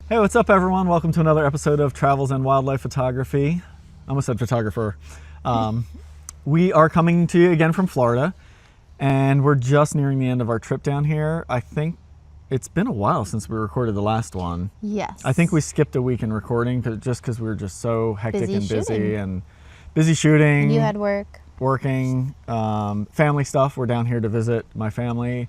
Hey, what's up everyone? Welcome to another episode of Travels and Wildlife Photography. I almost said photographer. We are coming to you again from Florida, and we're just nearing the end of our trip down here. I think it's been a while since we recorded the last one. Yes. I think we skipped a week in recording just because we were just so hectic Busy and busy shooting. and busy shooting. And you had work. Working, family stuff. We're down here to visit my family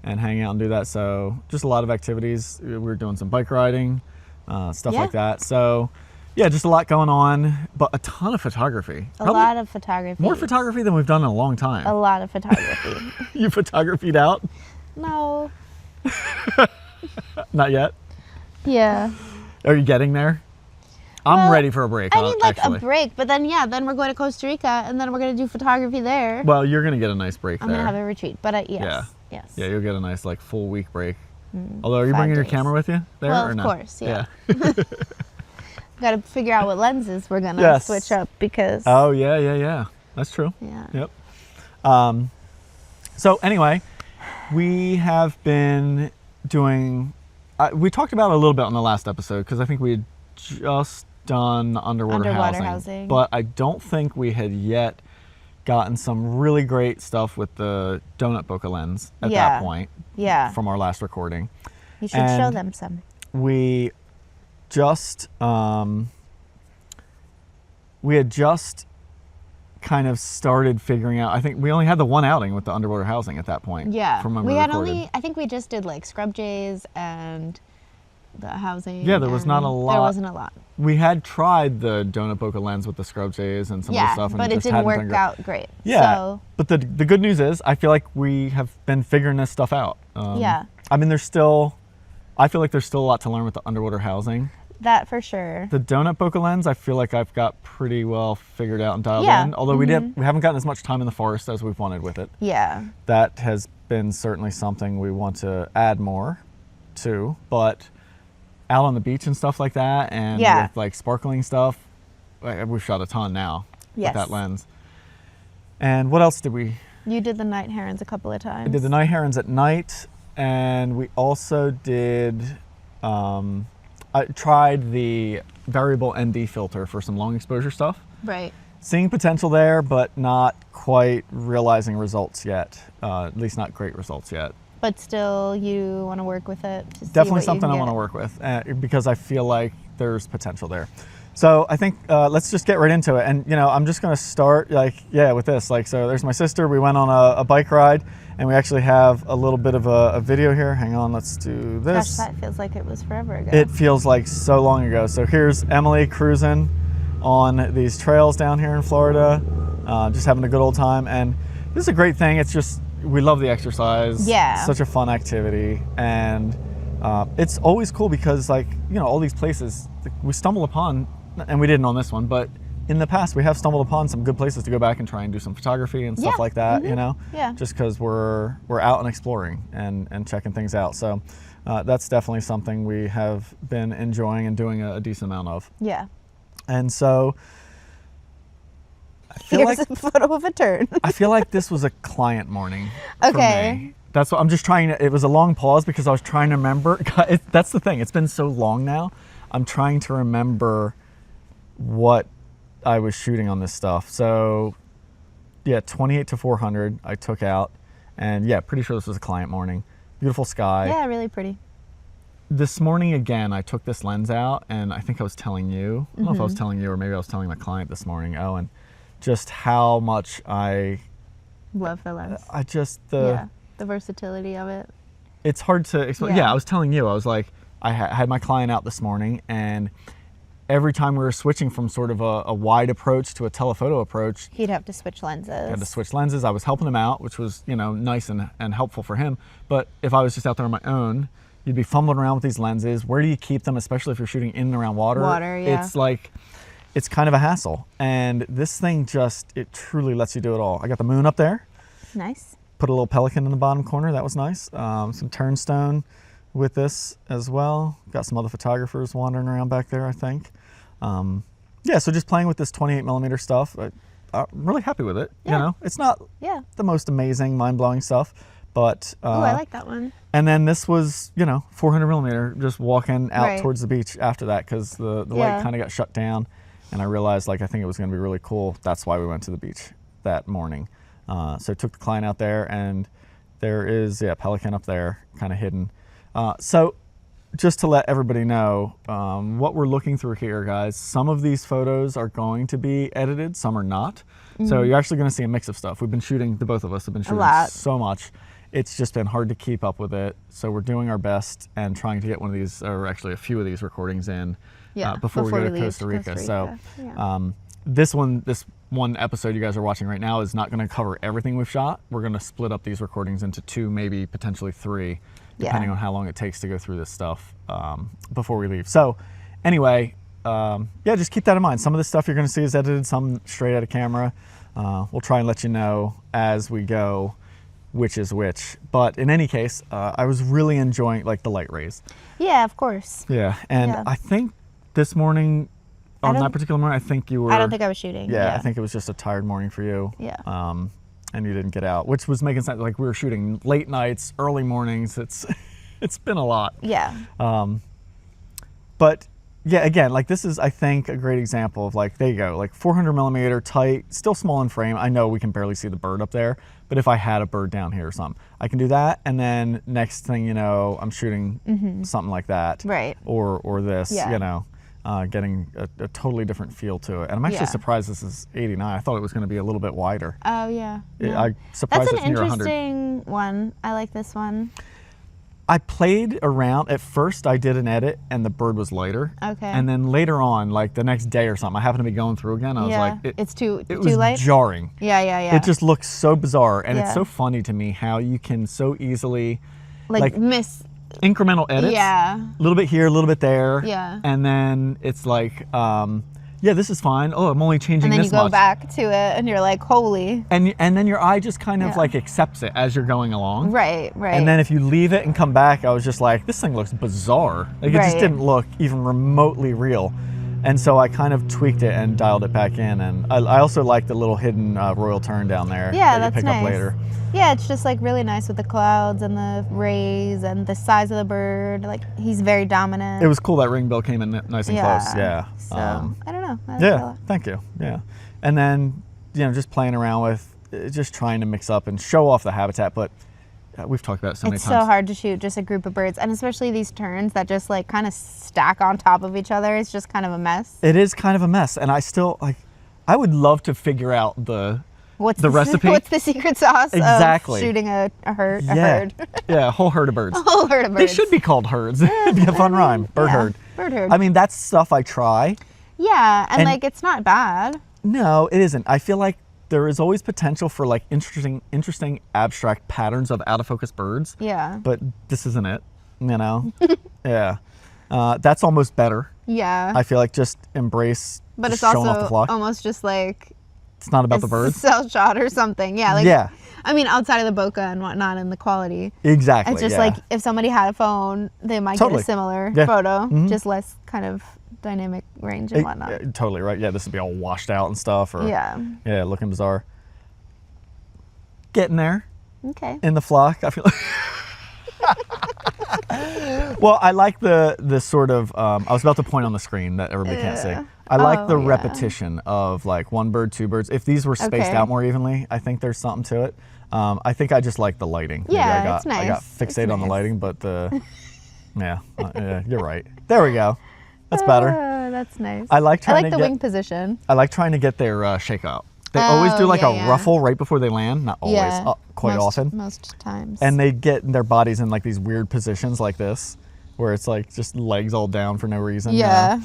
and hang out and do that. So just a lot of activities. We were doing some bike riding, stuff like that. So yeah, just a lot going on, but a ton of photography. A lot of photography. More photography than we've done in a long time. A lot of photography. You photographied out? No. Not yet? Yeah. Are you getting there? I'm ready for a break. I need like actually. a break, but then then we're going to Costa Rica and then we're going to do photography there. Well, you're going to get a nice break I'm there. going to have a retreat, but yes. Yeah, you'll get a nice like full week break. Although, are you 5 bringing your days. camera with you there Well, or of no? course, yeah. Got to figure out what lenses we're going to Yes. switch up because. Oh, yeah. That's true. Yeah. Yep. So anyway, we have been doing, we talked about it a little bit on the last episode because I think we had just done underwater housing. But I don't think we had yet gotten some really great stuff with the donut bokeh lens at that point. Yeah. From our last recording. You should show them some. We just we had just kind of started figuring out. I think we only had the one outing with the underwater housing at that point. Yeah. From when we we had recorded. only, I think we just did like scrub jays and the housing. Yeah, there was not a lot. There wasn't a lot. We had tried the donut bokeh lens with the scrub jays and some of the stuff, and but it just didn't hadn't work been great. out great. Yeah, So, but the good news is I feel like we have been figuring this stuff out. Yeah. I mean, I feel like there's still a lot to learn with the underwater housing. that for sure. The donut bokeh lens, I feel like I've got pretty well figured out and dialed Yeah. in. Although we haven't gotten as much time in the forest as we've wanted with it. Yeah. That has been certainly something we want to add more to. But out on the beach and stuff like that, and with like sparkling stuff, we've shot a ton now with that lens. And what else did we? You did the night herons a couple of times. I did the night herons at night, and we also did. I tried the variable ND filter for some long exposure stuff. Right. Seeing potential there, but not quite realizing results yet. At least not great results yet. But still, you want to work with it. To Definitely see what something I you want to can work with because I feel like there's potential there. So I think let's just get right into it. And I'm just going to start with this. So there's my sister. We went on a bike ride, and we actually have a little bit of a video here. Hang on, let's do this. Gosh, that feels like it was forever ago. It feels like so long ago. So here's Emily cruising on these trails down here in Florida, just having a good old time. And this is a great thing. It's just, we love the exercise. Yeah. Such a fun activity. And it's always cool because all these places we stumble upon, and we didn't on this one, but in the past we have stumbled upon some good places to go back and try and do some photography and stuff like that, just because we're out and exploring and checking things out. So that's definitely something we have been enjoying and doing a decent amount of. Yeah. And so I feel Here's a photo of a turn. I feel like this was a client morning Okay. for me. That's what I'm just trying to, it was a long pause because I was trying to remember. That's the thing, it's been so long now. I'm trying to remember what I was shooting on this stuff. So yeah, 28 to 400 I took out, and yeah, pretty sure this was a client morning. Beautiful sky. Yeah, really pretty. This morning again, I took this lens out, and I think I was telling you, I don't know if I was telling you or maybe I was telling my client this morning, Owen, just how much I love the lens. the versatility of it. It's hard to explain. Yeah, I was telling you, I was like, I had my client out this morning, and every time we were switching from sort of a wide approach to a telephoto approach, He'd have to switch lenses. I had to switch lenses. I was helping him out, which was, nice and helpful for him. But if I was just out there on my own, you'd be fumbling around with these lenses. Where do you keep them, especially if you're shooting in and around water? Water, yeah. It's kind of a hassle. And this thing it truly lets you do it all. I got the moon up there. Nice. Put a little pelican in the bottom corner. That was nice. Some turnstone with this as well. Got some other photographers wandering around back there, I think. Yeah, so just playing with this 28mm stuff. I'm really happy with it. Yeah. It's not the most amazing, mind-blowing stuff, But Oh, I like that one. and then this was, 400 millimeter, just walking out Right. towards the beach after that because the Yeah. light kind of got shut down, and I realized I think it was going to be really cool. That's why we went to the beach that morning. So I took the client out there, and there is pelican up there, kind of hidden. So just to let everybody know what we're looking through here, guys. Some of these photos are going to be edited, some are not. So you're actually going to see a mix of stuff. We've been shooting, the both of us have been shooting lot. so much. It's just been hard to keep up with it. So we're doing our best and trying to get one of these, or actually a few of these recordings in before we go to leave Costa Rica. So yeah. this one episode you guys are watching right now is not going to cover everything we've shot. We're going to split up these recordings into 2, maybe potentially 3, depending on how long it takes to go through this stuff before we leave. So anyway, just keep that in mind. Some of the stuff you're going to see is edited, some straight out of camera. We'll try and let you know as we go which is which. But in any case, I was really enjoying the light rays. Yeah, of course. Yeah, and Yeah. I think this morning, on that particular morning, I think you were... I don't think I was shooting. Yeah, I think it was just a tired morning for you. Yeah. And you didn't get out, which was making sense. We were shooting late nights, early mornings. It's been a lot. Yeah. But yeah, again, this is, I think, a great example of there you go, 400 millimeter tight, still small in frame. I know we can barely see the bird up there, but if I had a bird down here or something, I can do that. And then next thing you know, I'm shooting something like that. Right. Or this, Yeah. Getting a totally different feel to it. And I'm actually Yeah. surprised this is 89. I thought it was going to be a little bit wider. Oh, yeah. I'm surprised That's it's an near 100. interesting one. I like this one. I played around. At first, I did an edit, and the bird was lighter. Okay. And then later on, the next day or something, I happened to be going through again. I was like, it's too was light. jarring. Yeah. It just looks so bizarre, and it's Yeah. so funny to me how you can so easily miss. incremental edits. Yeah. A little bit here, a little bit there. Yeah. And then it's this is fine. Oh, I'm only changing And then this you go much. back to it, and you're like, holy. And then your eye just kind of Yeah. accepts it as you're going along. Right. And then if you leave it and come back, I was just like, this thing looks bizarre. It just Right. didn't look even remotely real. And so I kind of tweaked it and dialed it back in. And I also like the little hidden royal tern down there Yeah, that you that's pick nice. up later. Yeah, it's just really nice with the clouds and the rays and the size of the bird. He's very dominant. It was cool that ringbill came in nice and close. Yeah. So I don't know. I like it a Yeah, lot. thank you. Yeah. And then, just playing around with, just trying to mix up and show off the habitat. But we've talked about it so many It's times. so hard to shoot just a group of birds, and especially these terns that just kind of stack on top of each other. It's just kind of a mess. It is kind of a mess. And I still, I would love to figure out What's the recipe? What's the secret sauce Exactly. of shooting a herd? Yeah, a whole herd of birds. A whole herd of birds. They should be called herds. It'd be a fun rhyme. Bird herd. Bird herd. I mean, that's stuff I try. Yeah, and And- it's not bad. No, it isn't. I feel like there is always potential for interesting abstract patterns of out of focus birds. Yeah. But this isn't it, Yeah. That's almost better. Yeah. I feel like just embrace But just it's showing off the also flock. almost just It's not about the a birds. cell shot or something. Yeah. Yeah. I mean, outside of the bokeh and whatnot and the quality. Exactly. It's just yeah. if somebody had a phone, they might Totally. get a similar Yeah. photo, Mhm. just less kind of dynamic range and whatnot. Totally right. Yeah, this would be all washed out and stuff. Or, Yeah. Yeah, looking bizarre. Getting there. Okay. In the flock, I feel like. Well, I like the sort of, I was about to point on the screen that everybody can't see. I like the yeah. repetition of one bird, two birds. If these were spaced Okay. out more evenly, I think there's something to it. I think I just like the lighting. Maybe Yeah, it's I got nice. fixated It's on the nice. lighting, but yeah, you're right. There we go. That's better. That's nice. I like trying I like to the get, wing position. I like trying to get their shake out. They always do Oh, a yeah. ruffle right before they land. Not always, Yeah. quite often. Most times. And they get their bodies in these weird positions like this, where it's just legs all down for no reason. Yeah.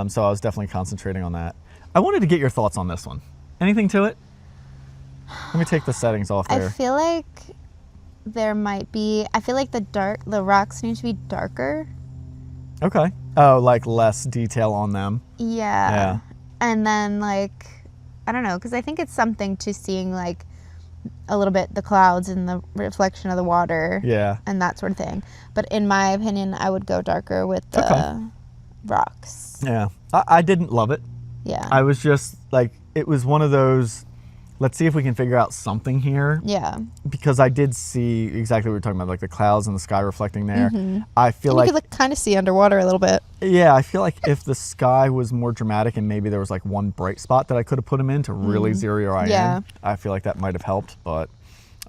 So I was definitely concentrating on that. I wanted to get your thoughts on this one. Anything to it? Let me take the settings off I there. feel like there might be. I feel like the rocks need to be darker. Okay. Oh, less detail on them. Yeah. Yeah. And then I don't know, because I think it's something to seeing a little bit the clouds and the reflection of the water. Yeah. And that sort of thing. But in my opinion, I would go darker with the rocks. Yeah. I didn't love it. Yeah. I was just it was one of those, let's see if we can figure out something here. Yeah. Because I did see exactly what we were talking about, like the clouds and the sky reflecting there. I feel And like, you could kind of see underwater a little bit. yeah, I feel like if the sky was more dramatic and maybe there was like one bright spot that I could have put him in to really zero your eye Yeah. in, I feel like that might have helped. But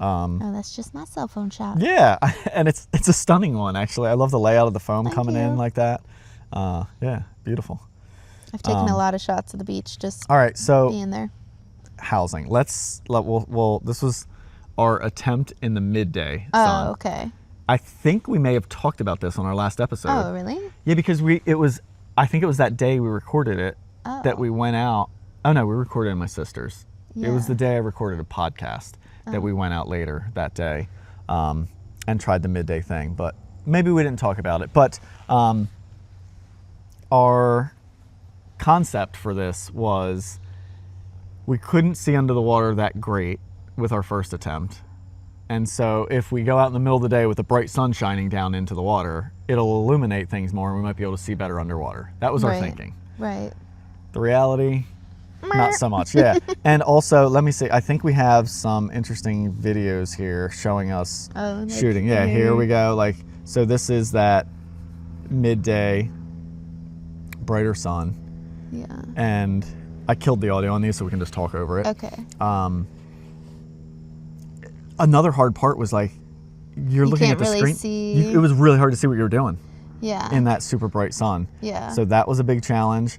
Oh, that's just my cell phone shot. yeah, and it's a stunning one actually. I love the layout of the foam Thank coming you. in like that. Yeah, beautiful. I've taken a lot of shots of the beach just All right, so being there. housing. This was our attempt in the midday sun. Oh, okay. I think we may have talked about this on our last episode. Oh, really? Yeah, because I think it was that day we recorded it that we went out. Oh no, we recorded it in my sister's. It was Yeah. the day I recorded a podcast that we went out later that day and tried the midday thing. But maybe we didn't talk about it. But our concept for this was we couldn't see under the water that great with our first attempt. And so if we go out in the middle of the day with the bright sun shining down into the water, it'll illuminate things more and we might be able to see better underwater. That was our Right. thinking. Right. The reality, not so much. Yeah. And also, let me see, I think we have some interesting videos here showing us Oh, like shooting. Yeah, here we go. Like, so this is that midday brighter sun. Yeah. And I killed the audio on these so we can just talk over it. Okay. Another hard part was like, you're looking can't at the really screen. see. It was really hard to see what you were doing Yeah. in that super bright sun. Yeah. So that was a big challenge.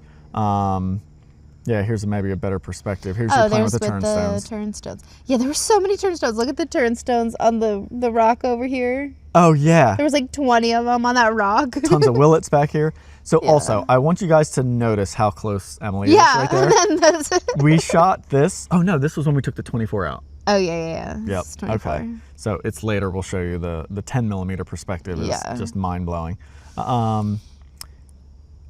Yeah, here's maybe a better perspective. Here's you Oh, playing there's with the turnstones. the turnstones. Yeah, there were so many turnstones. Look at the turnstones on the rock over here. Oh yeah, There was like 20 of them on that rock. tons of willets back here. So Yeah. also, I want you guys to notice how close Emily Yeah. is right there. And then that's We shot this. Oh no, this was when we took the 24 out. Oh, yeah. Yep. It's 24. Okay. So it's later. We'll show you the 10 millimeter perspective is Yeah. just mind blowing.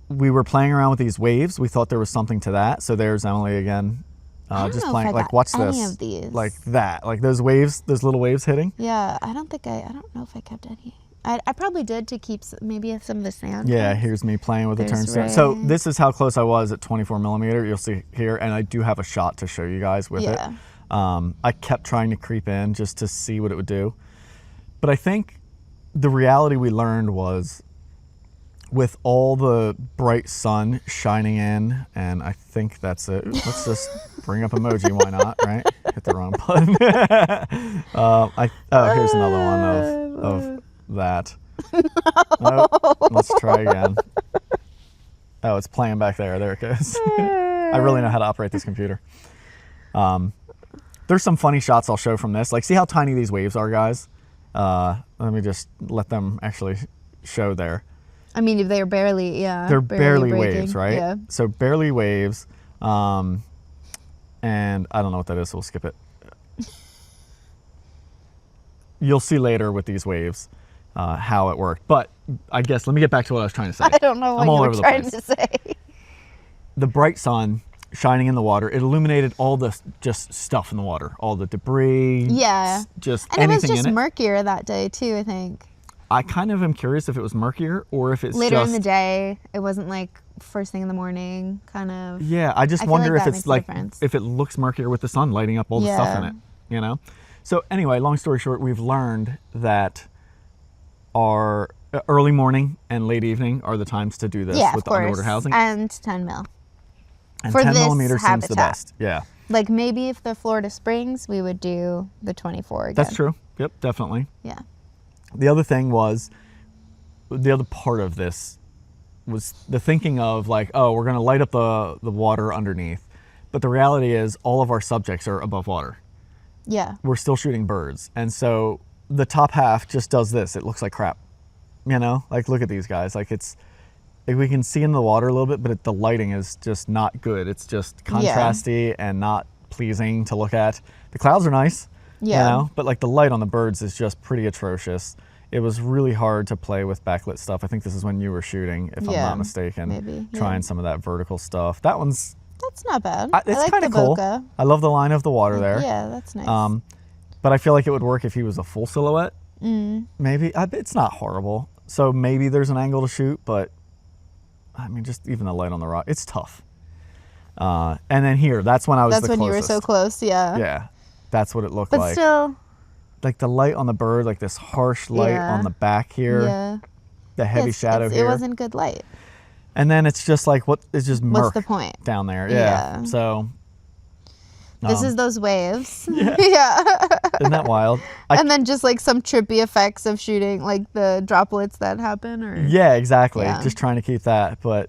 We were playing around with these waves. We thought there was something to that. So there's Emily again, I don't just know if playing. I Like got watch any this. of these. Like that. Like those waves. Those little waves hitting. Yeah, I don't know if I kept any. I probably did to keep maybe some of the sand. Yeah, ones. here's me playing with the There's turnstone. So Ray. this is how close I was at 24 millimeter. You'll see here, and I do have a shot to show you guys with Yeah. it. I kept trying to creep in just to see what it would do. But I think the reality we learned was with all the bright sun shining in, and I think that's it. Let's just bring up emoji, why not, right? Hit the wrong button. Here's another one of that. Nope. Let's try again. Oh, it's playing back there. There it goes. I really know how to operate this computer. There's some funny shots I'll show from this. Like, see how tiny these waves are, guys? Let me just let them actually show there. I mean, they're barely, yeah. They're barely breaking. waves, right? Yeah. So barely waves. And I don't know what that is, so we'll skip it. You'll see later with these waves how it worked. But I guess, let me get back to what I was trying to say. I don't know what I'm you all were over the trying place. to say. The bright sun shining in the water, it illuminated all the just stuff in the water, all the debris. Yeah. Just And it was anything just in it. murkier that day, too, I think. I kind of am curious if it was murkier or if it's Later just... in the day, it wasn't like first thing in the morning, kind of. Yeah, I just I feel wonder like if that it's makes a like, difference. if it looks murkier with the sun lighting up all the stuff in Yeah. it, you know? So anyway, long story short, we've learned that our early morning and late evening are the times to do this Yeah, with of the course. underwater housing. And 10 mil. And for 10 this millimeter seems the habitat. best. Yeah, Like maybe if the Florida Springs, we would do the 24 again. that's true. Yep, definitely. Yeah. The other thing was, the other part of this was the thinking of like, oh, we're going to light up the water underneath. But the reality is all of our subjects are above water. Yeah. We're still shooting birds. And so the top half just does this. It looks like crap. You know, like look at these guys. Like we can see in the water a little bit, but the lighting is just not good. It's just contrasty and not pleasing to look at. The clouds are nice, Yeah. you know, but like the light on the birds is just pretty atrocious. It was really hard to play with backlit stuff. I think this is when you were shooting, if I'm Yeah, not mistaken. maybe, yeah. Trying some of that vertical stuff. That one's, That's not bad. it's I like kind the of cool. bokeh. I love the line of the water there. Yeah, that's nice. But I feel like it would work if he was a full silhouette. Mm. Maybe. It's not horrible. So maybe there's an angle to shoot, but I mean, just even the light on the rock, it's tough. And then here, that's when I was That's the when closest. you were so close. Yeah. Yeah, that's what it looked But like. still. Like the light on the bird, like this harsh light Yeah. on the back here, Yeah. the heavy shadow It here. wasn't good light. And then it's just like, what is just murk What's the point? down there? Yeah. So. This is those waves. Yeah. Yeah. Isn't that wild? And then just like some trippy effects of shooting, like the droplets that happen. Or Yeah, exactly. Yeah. Just trying to keep that. But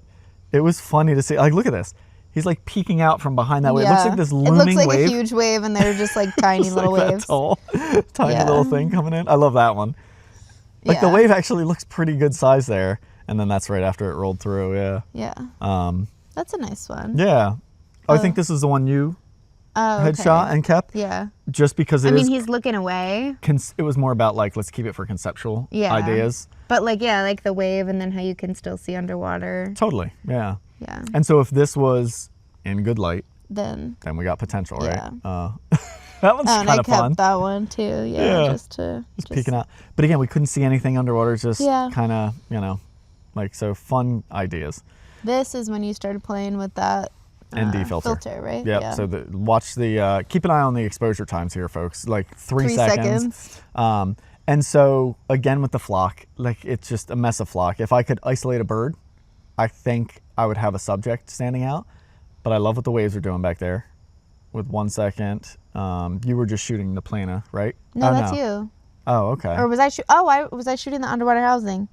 it was funny to see. Like, look at this. He's like peeking out from behind that wave. It looks like this looming wave. It looks like a huge wave, and they're just like tiny Just little like waves. That tall, tiny Yeah. little thing coming in. I love that one. Like the Yeah. wave actually looks pretty good size there. And then that's right after it rolled through. Yeah. Yeah. That's a nice one. Yeah. I think this is the one you had shot and kept. Yeah. Just because I mean, he's looking away. It was more about like, let's keep it for conceptual Yeah. ideas. But like, yeah, like the wave, and then how you can still see underwater. Totally. Yeah. Yeah. And so if this was in good light, Then. we got potential, Yeah. right? That one's And kind I of fun. kept that one too. Yeah. Yeah. Just Peeking out. But again, we couldn't see anything underwater. Just Yeah. kind of, like, so fun ideas. This is when you started playing with that ND filter. right? Yep. Yeah. So watch the, keep an eye on the exposure times here, folks. Like 3 seconds. And so again, with the flock, like it's just a mess of flock. If I could isolate a bird, I think I would have a subject standing out. But I love what the waves are doing back there with 1 second. You were just shooting the plana, right? No, that's you. Oh, okay. Or was I was I shooting the underwater housing?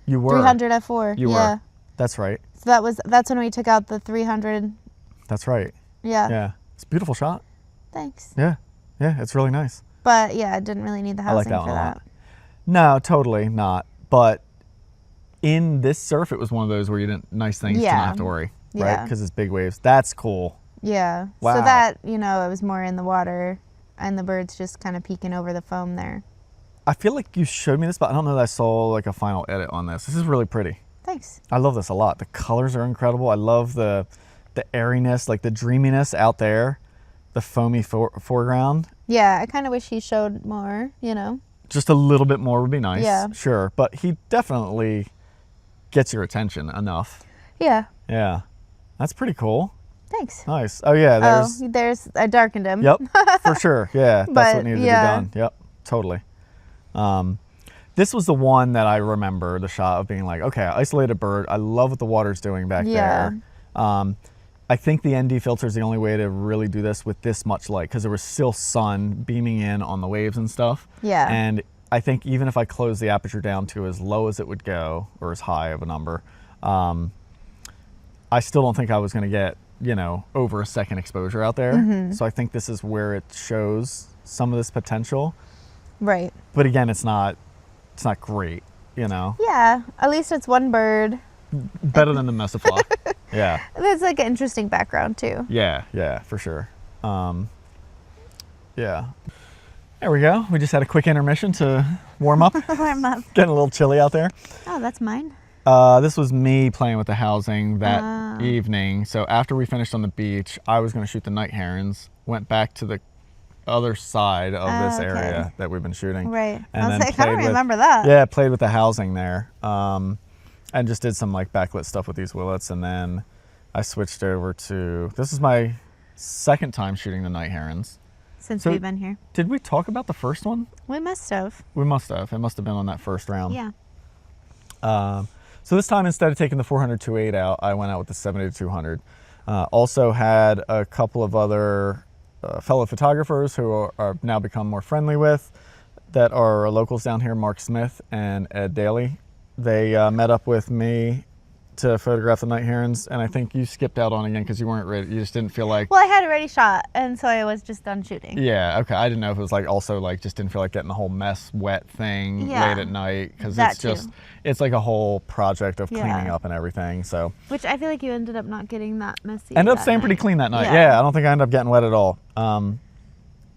You were. 300 f4. You yeah. were. That's right. So that's when we took out the 300. That's right. Yeah. Yeah. It's a beautiful shot. Thanks. Yeah. Yeah, it's really nice. But yeah, I didn't really need the I like housing that for one a that. lot. No, totally not. But in this surf, it was one of those where you didn't, nice things to Yeah. not have to worry, right? Yeah. Because it's big waves. That's cool. Yeah. Wow. So that, it was more in the water, and the birds just kind of peeking over the foam there. I feel like you showed me this, but I don't know that I saw like a final edit on this. This is really pretty. Thanks. I love this a lot. The colors are incredible. I love the airiness, like the dreaminess out there, the foamy foreground. Yeah, I kind of wish he showed more, Just a little bit more would be nice. Yeah. Sure. But he definitely gets your attention enough. Yeah. Yeah. That's pretty cool. Thanks. Nice. Oh, yeah. I darkened him. Yep. For sure. Yeah. That's But, what needed yeah. to be done. Yep. Totally. This was the one that I remember, the shot of being like, okay, I isolated a bird. I love what the water's doing back Yeah. there. I think the ND filter is the only way to really do this with this much light, because there was still sun beaming in on the waves and stuff. Yeah. And I think even if I close the aperture down to as low as it would go, or as high of a number, I still don't think I was going to get, over a second exposure out there. Mm-hmm. So I think this is where it shows some of this potential. Right. But again, it's not great, Yeah. At least it's one bird. Better than the mess of flock. Yeah. There's like an interesting background too. Yeah, for sure. Yeah. There we go. We just had a quick intermission to warm up. Warm up. Getting a little chilly out there. Oh, that's mine. This was me playing with the housing that evening. So after we finished on the beach, I was going to shoot the night herons, went back to the other side of this okay. area that we've been shooting. Right. And I was then like, I don't played with- remember that. Yeah, played with the housing there. And just did some like backlit stuff with these willets. And then I switched over to, this is my second time shooting the night herons. Since So- we've been here. Did we talk about the first one? We must have. We must have. It must have been on that first round. Yeah. So this time, instead of taking the 400-2.8 out, I went out with the 70-200. Also had a couple of other fellow photographers who are now become more friendly with, that are locals down here, Mark Smith and Ed Daly. They met up with me to photograph the night herons, and I think you skipped out on again because you weren't ready. You just didn't feel like. Well, I had already shot, and so I was just done shooting. Yeah, okay. I didn't know if it was like also like just didn't feel like getting the whole mess wet thing Yeah, late at night, because that it's just too. it's like a whole project of cleaning Yeah. up and everything. So Which I feel like you ended up not getting that messy. ended up that staying pretty night. clean that night. Yeah. Yeah, I don't think I ended up getting wet at all.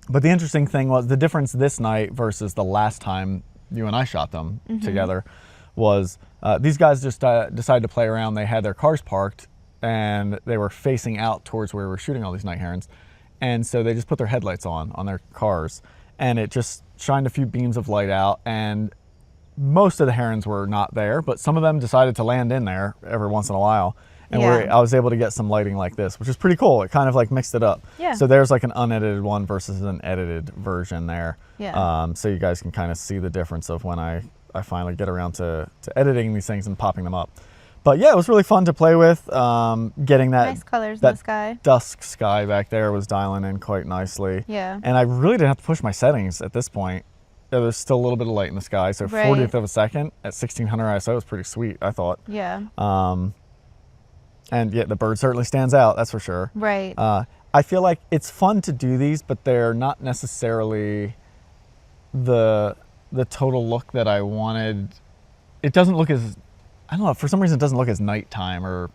But the interesting thing was the difference this night versus the last time you and I shot them Mm-hmm. together was these guys just decided to play around. They had their cars parked and they were facing out towards where we were shooting all these night herons. And so they just put their headlights on their cars, and it just shined a few beams of light out, and most of the herons were not there, but some of them decided to land in there every once in a while. and Yeah. I was able to get some lighting like this, which is pretty cool. It kind of like mixed it up. Yeah. So there's like an unedited one versus an edited version there. Yeah. So you guys can kind of see the difference of when I finally get around to editing these things and popping them up. But yeah, it was really fun to play with. Getting that Nice colors in that the sky. dusk sky back there was dialing in quite nicely. Yeah. And I really didn't have to push my settings at this point. There was still a little bit of light in the sky, so Right. 40th of a second at 1600 ISO was pretty sweet, I thought. Yeah. And yeah, the bird certainly stands out, that's for sure. Right. I feel like it's fun to do these, but they're not necessarily the total look that I wanted. It doesn't look as, I don't know, for some reason it doesn't look as nighttime or.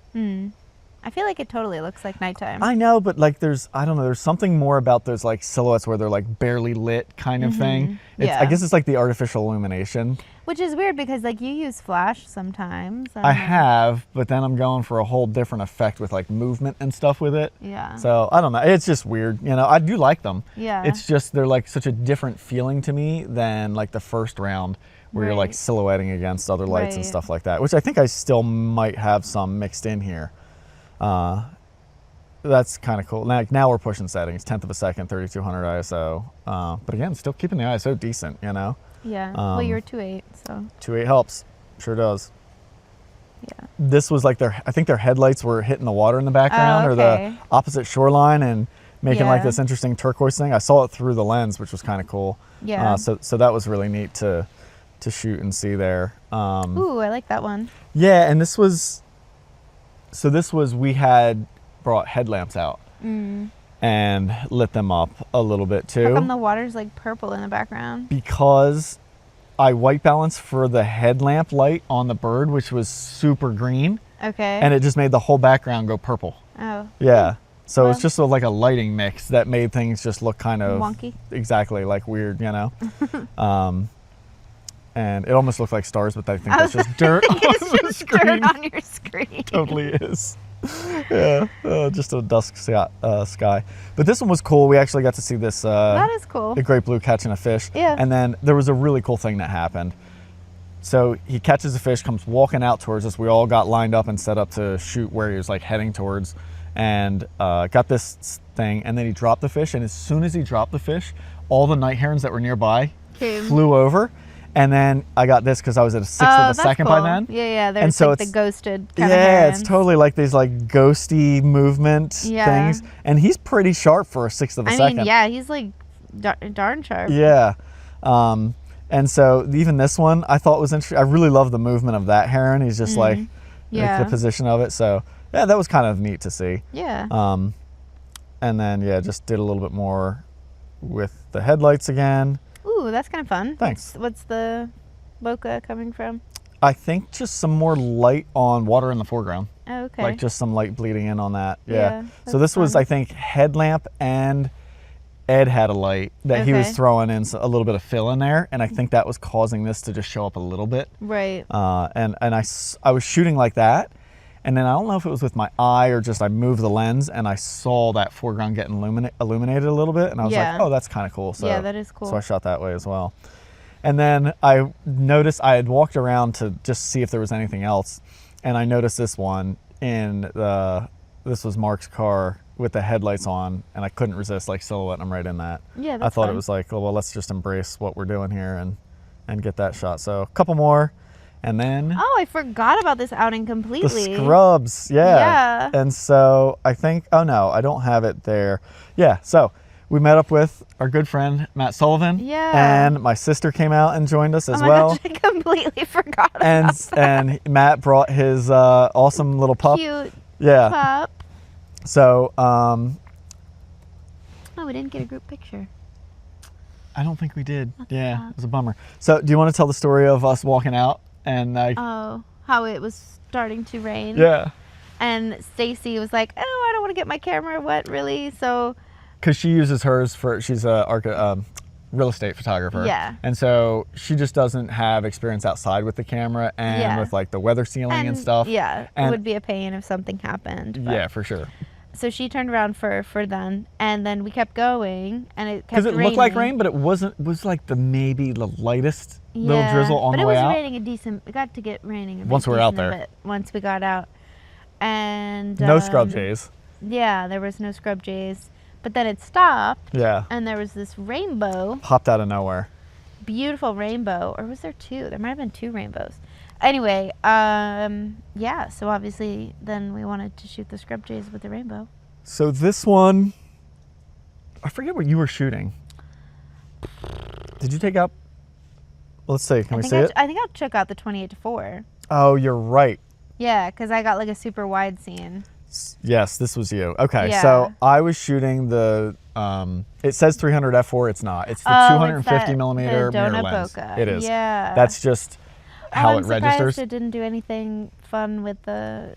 I feel like it totally looks like nighttime. I know, but like I don't know, there's something more about those like silhouettes where they're like barely lit kind of thing. Yeah. I guess it's like the artificial illumination. Which is weird because like you use flash sometimes. I don't know. have, but then I'm going for a whole different effect with like movement and stuff with it. Yeah. So I don't know, it's just weird. You know, I do like them. Yeah. It's just they're like such a different feeling to me than like the first round where you're like Right. silhouetting against other lights and Right. stuff like that, which I think I still might have some mixed in here. That's kind of cool. Now we're pushing settings, 10th of a second, 3200 ISO. But again, still keeping the ISO decent, you know? Yeah. Well, you're 2.8, so 2.8 helps, sure does. yeah. This was like I think their headlights were hitting the water in the background or the okay. opposite shoreline and making like Yeah. this interesting turquoise thing. I saw it through the lens, which was kind of cool. Yeah. So that was really neat to shoot and see there. Ooh, I like that one. Yeah, and we had brought headlamps out and lit them up a little bit too. How come the water's like purple in the background? Because I white balanced for the headlamp light on the bird, which was super green, Okay. and it just made the whole background go purple. Oh. Yeah. So it's Well- just like a lighting mix that made things just look kind of Wonky. Exactly, like weird, you know. And it almost looked like stars, but I think that's just dirt on It's the just screen. dirt on your screen. Totally is. Yeah, just a dusk sky. But this one was cool. We actually got to see this. That is cool. The great blue catching a fish. Yeah. And then there was a really cool thing that happened. So he catches a fish, comes walking out towards us. We all got lined up and set up to shoot where he was like heading towards, and got this thing. And then he dropped the fish. And as soon as he dropped the fish, all the night herons that were nearby Came. flew over. And then I got this because I was at a sixth of a that's second cool. by then. Yeah, And there's so like the it's- ghosted kind of Yeah, herons. it's totally like these like ghosty movement Yeah. things. And he's pretty sharp for a sixth of a second. I mean, yeah, he's like darn sharp. Yeah. And so even this one I thought was interesting. I really love the movement of that heron. He's just like Yeah. the position of it. So yeah, that was kind of neat to see. Yeah. And then yeah, just did a little bit more with the headlights again. Ooh, that's kind of fun. Thanks. What's the bokeh coming from? I think just some more light on water in the foreground. Oh, okay. Like just some light bleeding in on that. Yeah, Yeah. So that's this was, fun. I think, headlamp and Ed had a light that he was Okay. throwing in a little bit of fill in there, and I think that was causing this to just show up a little bit. Right. And I was shooting like that, and then I don't know if it was with my eye or just I moved the lens and I saw that foreground getting illuminated a little bit, and I was Yeah. like, oh, that's kind of cool. So Yeah, that is cool. So I shot that way as well. And then I noticed I had walked around to just see if there was anything else, and I noticed this one this was Mark's car with the headlights on, and I couldn't resist like silhouetting them right in that. Yeah, I that's thought fun. it was like, well, let's just embrace what we're doing here and get that shot. So a couple more, and then Oh, I forgot about this outing the completely. scrubs. Yeah. Yeah. And so I think, oh no, I don't have it there. Yeah. So we met up with our good friend Matt Sullivan. Yeah. And my sister came out and joined us as Oh my well. gosh, I completely forgot And about that. and Matt brought his awesome little pup. Cute Yeah. pup. So Oh, we didn't get a group picture. I don't think we did. Yeah, sad. it was a bummer. So do you want to tell the story of us walking out and like? Oh, how it was starting to rain. Yeah. And Stacy was like, "Oh, I don't want to get my camera wet, really." So Because she uses hers she's a real estate photographer. Yeah. And so she just doesn't have experience outside with the camera and Yeah. with like the weather sealing and stuff. Yeah, And- it would be a pain if something happened. but- Yeah, for sure. So she turned around for then, and then we kept going, and it kept Because it raining. looked like rain, but it wasn't. It was like maybe the lightest little drizzle on but the it way was out. raining a decent. It got to get raining a bit Once we were out decent a there. bit once we got out, And No scrub jays. Yeah, there was no scrub jays. But then it stopped. Yeah. And there was this rainbow. Popped out of nowhere. Beautiful rainbow. Or was there two? There might have been two rainbows. Anyway, yeah, so obviously then we wanted to shoot the scrub jays with the rainbow. So this one, I forget what you were shooting. Did you take out, let's see, can we see it? I think I took out the 28-4. Oh, you're right. Yeah, because I got like a super wide scene. Yes, this was you. Okay, Yeah. so I was shooting the, it says 300 f4, it's not. It's the 250 millimeter the mirror donut lens. bokeh. It is. Yeah. That's just how I'm it registers. surprised it didn't do anything fun with the,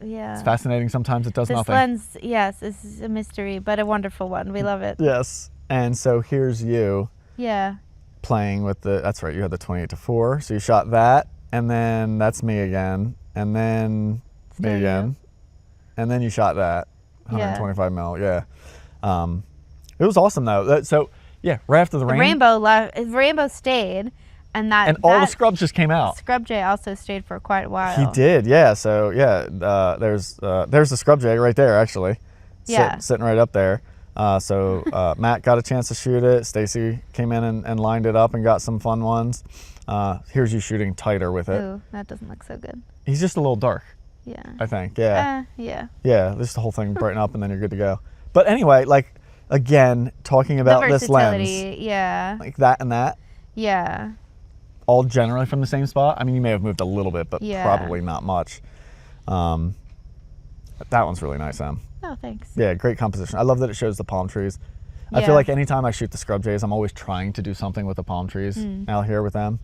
yeah. It's fascinating. Sometimes it does This nothing. lens, yes, is a mystery, but a wonderful one. We love it. Yes. And so here's you Yeah. playing with the, that's right, you had the 28-4. So you shot that, and then that's me again, and then me Still again. you. And then you shot that, Yeah. 125 mil, yeah. It was awesome though. So yeah, right after the rain. Rainbow stayed, and that And all the scrubs just came out. scrub jay also stayed for quite a while. He did, yeah. So yeah, there's the scrub jay right there actually. Yeah. Sitting right up there. So Matt got a chance to shoot it. Stacy came in and lined it up and got some fun ones. Here's you shooting tighter with it. Ooh, that doesn't look so good. He's just a little dark, Yeah. I think. Yeah. Yeah. Yeah, just the whole thing brighten up and then you're good to go. But anyway, like again, talking about The this lens, versatility, yeah. like that and that, Yeah. all generally from the same spot. I mean, you may have moved a little bit, but Yeah. probably not much. That one's really nice, Em. Oh, thanks. Yeah, great composition. I love that it shows the palm trees. I Yeah. feel like anytime I shoot the scrub jays, I'm always trying to do something with the palm trees out here with them.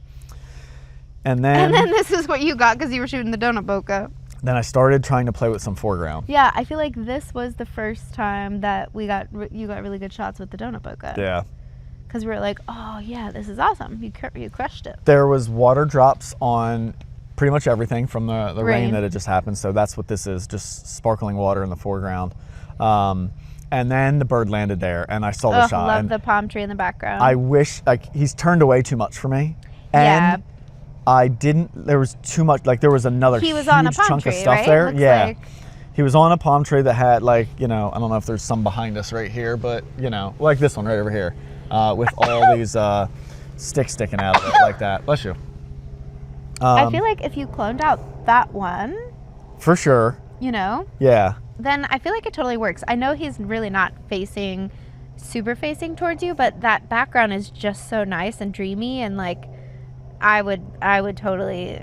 And And then, then this is what you got because you were shooting the donut bokeh. then I started trying to play with some foreground. Yeah, I feel like this was the first time that you got really good shots with the donut bokeh. Yeah. Because we were like, oh yeah, this is awesome. You crushed it. There was water drops on pretty much everything from the rain Rain. that had just happened. So that's what this is, just sparkling water in the foreground. And then the bird landed there and I saw the Oh, shot. love And the palm tree in the background. I wish, like, he's turned away too much for me. And Yeah. I didn't, there was too much, like there was another He was huge on a palm chunk tree, of stuff right? there. Looks Yeah. like. He was on a palm tree that had like, you know, I don't know if there's some behind us right here, but you know, like this one right over here, with all these sticks sticking out of it like that. Bless you. I feel like if you cloned out that one, For sure. you know, Yeah. then I feel like it totally works. I know he's really not super facing towards you, but that background is just so nice and dreamy, and like I would totally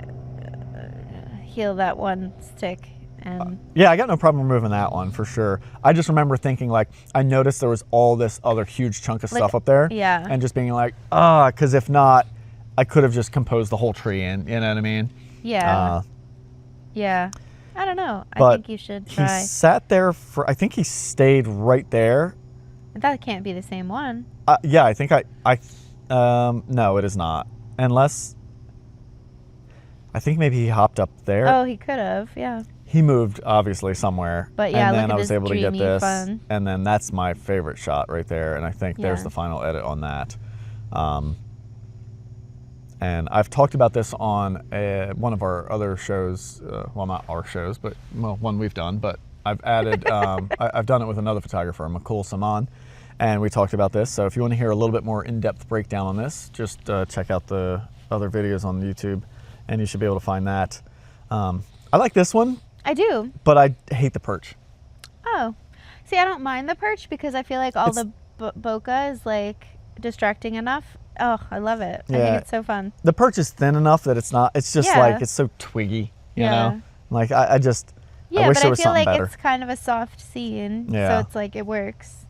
heal that one stick. And Yeah, I got no problem removing that one for sure. I just remember thinking like, I noticed there was all this other huge chunk of Like, stuff up there. yeah. And just being like, because if not, I could have just composed the whole tree in, you know what I mean? yeah, yeah. I don't know. I but think you should He try. sat there for, I think he stayed right there. That can't be the same one. Yeah, I think no, it is not. Unless, I think maybe he hopped up there. Oh, he could have. Yeah. He moved obviously somewhere. But yeah, and look then at I was this able to get dreamy this. fun. And then that's my favorite shot right there. And I think there's Yeah. the final edit on that. And I've talked about this on one of our other shows. Well, not our shows, but one we've done. But I've added, I've done it with another photographer, Makul Saman. And we talked about this. So if you want to hear a little bit more in-depth breakdown on this, just check out the other videos on YouTube. And you should be able to find that. I like this one. I do. But I hate the perch. Oh. See, I don't mind the perch because I feel like all the bokeh is like distracting enough. Oh, I love it. I Yeah. think it's so fun. The perch is thin enough that it's not, it's just Yeah. like, it's so twiggy, you Yeah. know? Like, I just, Yeah, I wish but there I was feel something like better. it's kind of a soft scene. Yeah. So it's like it works.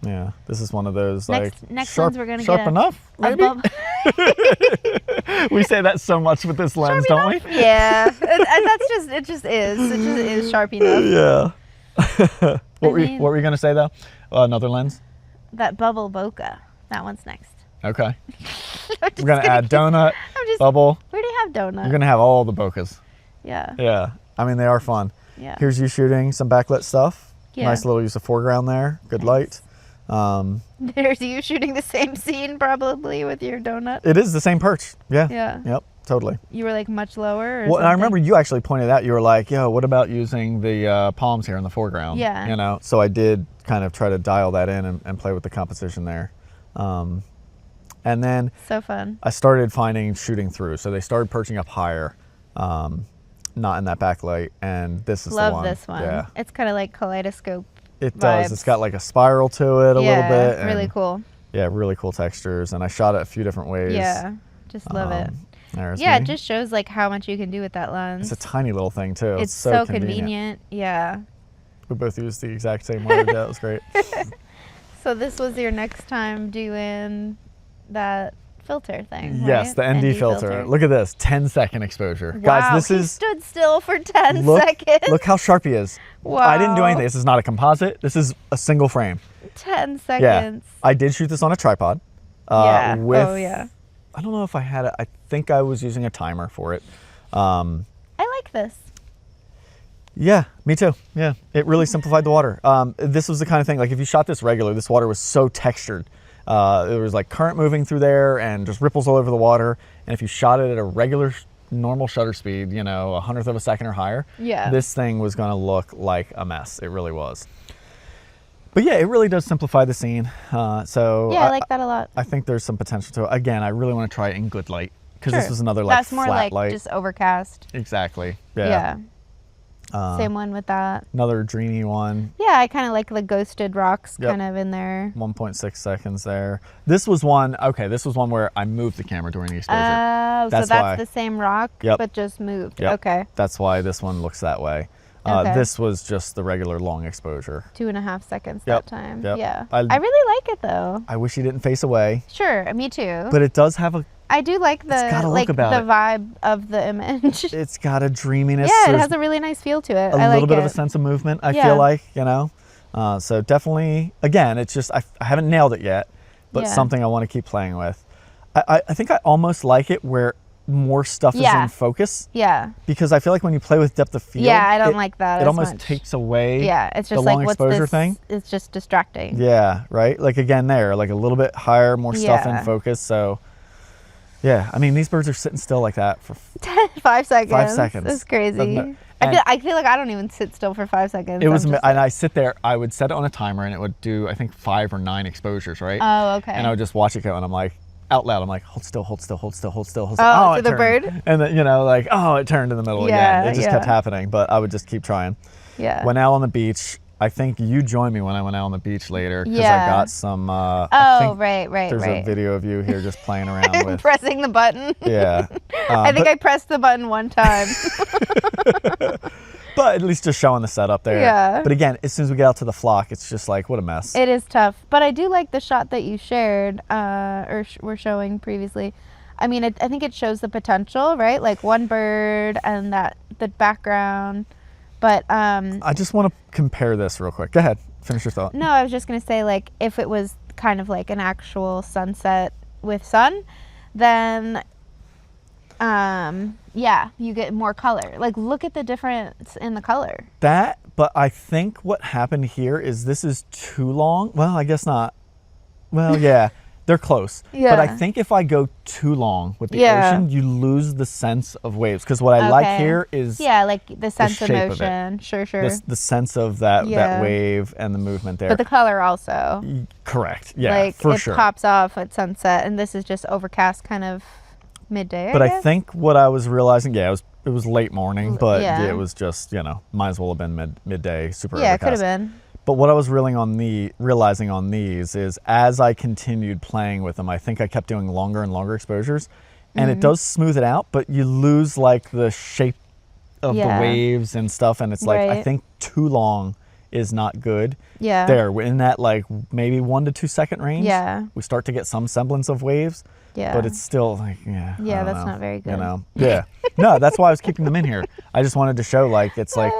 Yeah, this is one of those, Next- like, next sharp, ones we're gonna sharp get a- enough, maybe? We say that so much with this lens, don't we? Yeah. And that's just, it just is. It just is sharp enough. Yeah. What mean- were you going to say, though? Another lens? That bubble bokeh. That one's next. Okay. I'm We're just going to add donut, I'm just, bubble. we already have donut. We're going to have all the bokehs. Yeah. Yeah. I mean, they are fun. Yeah. Here's you shooting some backlit stuff. Yeah. Nice little use of foreground there. Good light. There's you shooting the same scene probably with your donut. It is the same perch. Yeah. Yeah. Yep. totally. You were like much lower? Or Well, and I something? remember you actually pointed out, you were like, yo, what about using the palms here in the foreground? Yeah. You know, so I did kind of try to dial that in and play with the composition there. And then So fun. I started finding shooting through. So they started perching up higher, not in that backlight. And this is the one. Love this one. Yeah. It's kind of like kaleidoscope. It does. It's vibes. got like a spiral to it a little bit. And Really cool. Yeah, really cool textures. And I shot it a few different ways. Yeah. Just love it. There's Yeah, me. it just shows like how much you can do with that lens. It's a tiny little thing too. It's so convenient. Yeah. We both used the exact same word. Yeah, it was great. So this was your next time doing that filter thing, Yes, right? the ND filter. Look at this, 10-second exposure. Wow, Guys, this he is, stood still for 10 look, seconds. look how sharp he is. Wow. I didn't do anything. This is not a composite. This is a single frame. 10 Yeah. seconds. I did shoot this on a tripod. Yeah. With, Oh, yeah. I don't know if I had it. I think I was using a timer for it. I like this. Yeah, me too. Yeah, it really simplified the water. This was the kind of thing, like if you shot this regular, this water was so textured. There was like current moving through there and just ripples all over the water. And if you shot it at a regular normal shutter speed, you know, 1/100 of a second or higher, Yeah. this thing was gonna look like a mess. It really was. But yeah, it really does simplify the scene. So Yeah, I like that a lot. I think there's some potential to it. Again, I really want to try it in good light because Sure. this was another like That's more flat like light. just overcast. Exactly. Yeah. Yeah. Same one with that. Another dreamy one. Yeah, I kind of like the ghosted rocks Yep. kind of in there. 1.6 seconds there. This was one. Okay, this was one where I moved the camera during the exposure. Oh, so That's that's why. the same rock, Yep. but just moved. Yep. Okay. That's why this one looks that way. Okay. This was just the regular long exposure. 2.5 seconds Yep. that time. Yep. Yeah. I- I really like it though. I wish he didn't face away, Sure, me too. but it does have a. I do like the got a look like about the it. vibe of the image. It's got a dreaminess. Yeah, it There's has a really nice feel to it. a I like little bit it. of a sense of movement. I Yeah. feel like, you know. So definitely, again, it's just I haven't nailed it yet, but Yeah. something I want to keep playing with. I think I almost like it where more stuff is Yeah. in focus Yeah. because I feel like when you play with depth of field, Yeah, I don't like that It as almost much. takes away. Yeah, it's just the like long what's exposure this? thing. It's just distracting. Yeah, right. Like again, there, like a little bit higher, more stuff Yeah. in focus. So, yeah, I mean, these birds are sitting still like that for 5 seconds. 5 seconds. That's crazy. And I feel like I don't even sit still for 5 seconds. it was, I'm just and like, I sit there. I would set it on a timer, and it would do I think 5 or 9 exposures, right? oh, okay. And I would just watch it go, and I'm like, out loud, I'm like, hold still, hold still, hold still, hold still, hold still. Oh, it to the turned. bird? And then, you know, like, oh, it turned in the middle Yeah, again. It just yeah. kept happening, but I would just keep trying. yeah. Went out on the beach. I think you joined me when I went out on the beach later because Yeah. I got some. I Oh, think right. There's a video of you here just playing around with. Pressing the button. Yeah. I think I pressed the button one time. But at least just showing the setup there. Yeah. But again, as soon as we get out to the flock, it's just like, what a mess. It is tough, but I do like the shot that you shared or were showing previously. I mean, I think it shows the potential, right? Like one bird and the background. But I just want to compare this real quick. Go ahead. Finish your thought. no, I was just gonna say, like, if it was kind of like an actual sunset with sun, then yeah, you get more color. Like, look at the difference in the color. That, but I think what happened here is this is too long. Well, I guess not. Well, yeah, they're close. But I Yeah. think if I go too long with the Yeah. ocean, you lose the sense of waves. Because what I like Okay. here is Yeah, like the sense of shape of it. motion. Sure. the sense of that Yeah. wave and the movement there. But the color also. Correct. Yeah, like for it sure. pops off at sunset, and this is just overcast kind of midday. But I guess? think what I was realizing, yeah, it was late morning, but yeah. it was just, you know, might as well have been midday, super yeah, it could overcast. have been. But what I was realizing on these is as I continued playing with them, I think I kept doing longer and longer exposures, and Mm-hmm. it does smooth it out, but you lose like the shape of Yeah. the waves and stuff, and it's like I Right. think too long is not good. Yeah. There, in that like maybe 1 to 2 second range, Yeah. we start to get some semblance of waves. Yeah. But it's still like, yeah. I Yeah, don't that's know, not very You good. know, yeah. No, that's why I was keeping them in here. I just wanted to show like it's like